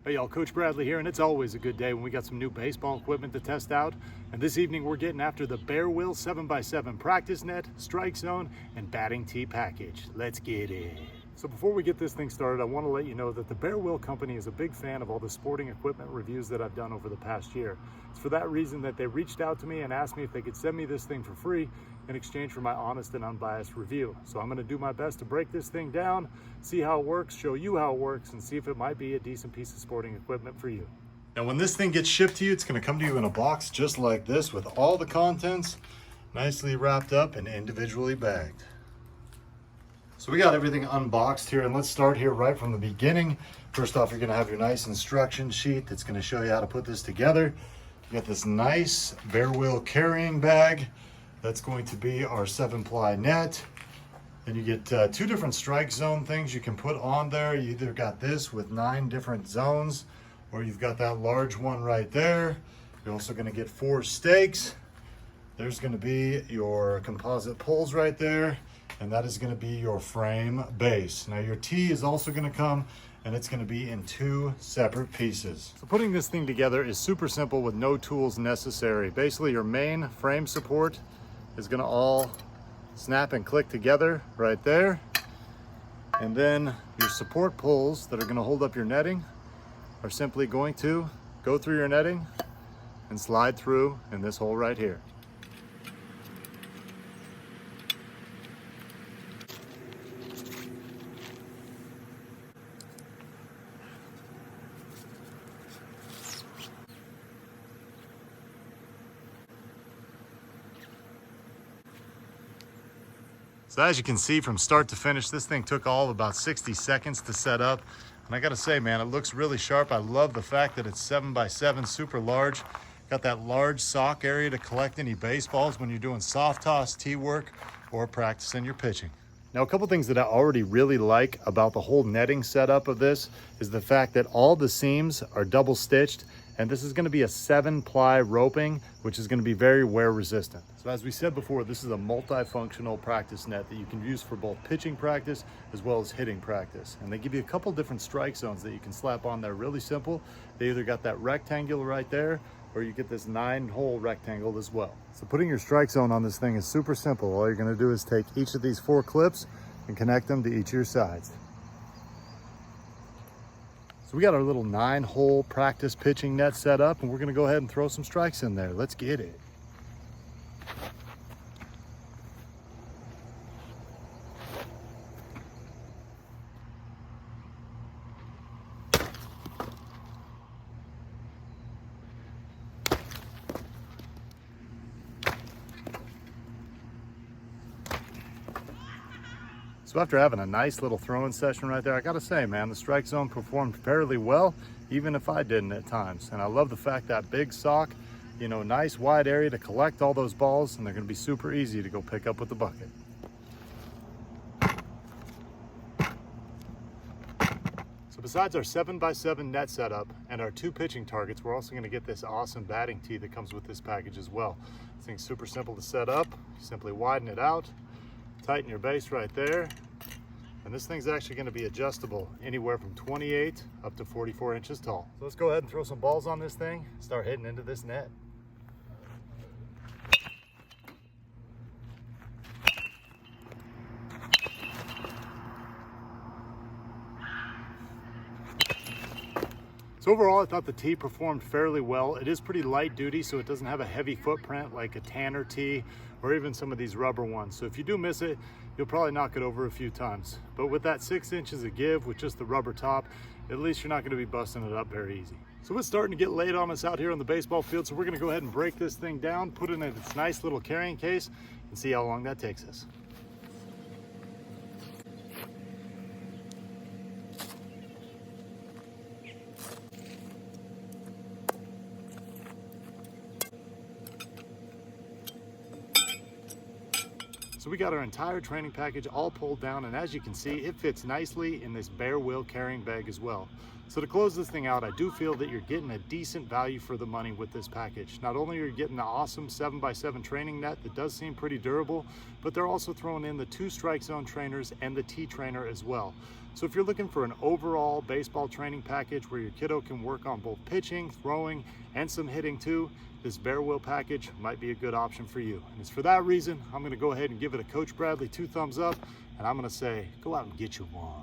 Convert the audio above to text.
Hey y'all, Coach Bradley here, and it's always a good day when we got some new baseball equipment to test out. And this evening we're getting after the Bearwill 7x7 practice net, strike zone, and batting tee package. Let's get it. So before we get this thing started, I want to let you know that the Bearwill company is a big fan of all the sporting equipment reviews that I've done over the past year. It's for that reason that they reached out to me and asked me if they could send me this thing for free in exchange for my honest and unbiased review. So I'm going to do my best to break this thing down, see how it works, show you how it works, and see if it might be a decent piece of sporting equipment for you. Now when this thing gets shipped to you, it's going to come to you in a box just like this with all the contents nicely wrapped up and individually bagged. So we got everything unboxed here, and let's start here right from the beginning. First off, you're going to have your nice instruction sheet that's going to show you how to put this together. You got this nice Bearwill carrying bag. That's going to be our 7-ply net. Then you get two different strike zone things you can put on there. You either got this with 9 different zones, or you've got that large one right there. You're also going to get 4 stakes. There's going to be your composite poles right there, and that is going to be your frame base. Now your tee is also going to come, and it's going to be in 2 separate pieces. So putting this thing together is super simple with no tools necessary. Basically your main frame support is going to all snap and click together right there. And then your support poles that are going to hold up your netting are simply going to go through your netting and slide through in this hole right here. So as you can see, from start to finish, this thing took all of about 60 seconds to set up. And I gotta say, man, it looks really sharp. I love the fact that it's 7x7, super large. Got that large sock area to collect any baseballs when you're doing soft toss, tee work, or practicing your pitching. Now, a couple things that I already really like about the whole netting setup of this is the fact that all the seams are double stitched, and this is going to be a 7-ply roping, which is going to be very wear resistant. So as we said before, this is a multifunctional practice net that you can use for both pitching practice as well as hitting practice. And they give you a couple different strike zones that you can slap on there. Really simple. They either got that rectangle right there, or you get this 9-hole rectangle as well. So putting your strike zone on this thing is super simple. All you're going to do is take each of these 4 clips and connect them to each of your sides. So we got our little 9-hole practice pitching net set up, and we're going to go ahead and throw some strikes in there. Let's get it. So after having a nice little throwing session right there, I gotta say, man, the strike zone performed fairly well, even if I didn't at times. And I love the fact that big sock, you know, nice wide area to collect all those balls, and they're gonna be super easy to go pick up with the bucket. So besides our 7x7 net setup and our 2 pitching targets, we're also gonna get this awesome batting tee that comes with this package as well. This thing's super simple to set up. You simply widen it out, tighten your base right there, and this thing's actually going to be adjustable anywhere from 28 up to 44 inches tall. So let's go ahead and throw some balls on this thing, start hitting into this net. So overall, I thought the tee performed fairly well. It is pretty light duty, so it doesn't have a heavy footprint like a Tanner tee or even some of these rubber ones. So if you do miss it, you'll probably knock it over a few times. But with that 6 inches of give with just the rubber top, at least you're not gonna be busting it up very easy. So it's starting to get late on us out here on the baseball field, so we're gonna go ahead and break this thing down, put it in its nice little carrying case, and see how long that takes us. So we got our entire training package all pulled down, and as you can see, it fits nicely in this Bearwill carrying bag as well. So to close this thing out, I do feel that you're getting a decent value for the money with this package. Not only are you getting the awesome 7x7 training net that does seem pretty durable, but they're also throwing in the 2 strike zone trainers and the T-trainer as well. So if you're looking for an overall baseball training package where your kiddo can work on both pitching, throwing, and some hitting too, this Bearwill package might be a good option for you. And it's for that reason, I'm gonna go ahead and give it a Coach Bradley 2 thumbs up, and I'm gonna say, go out and get you one.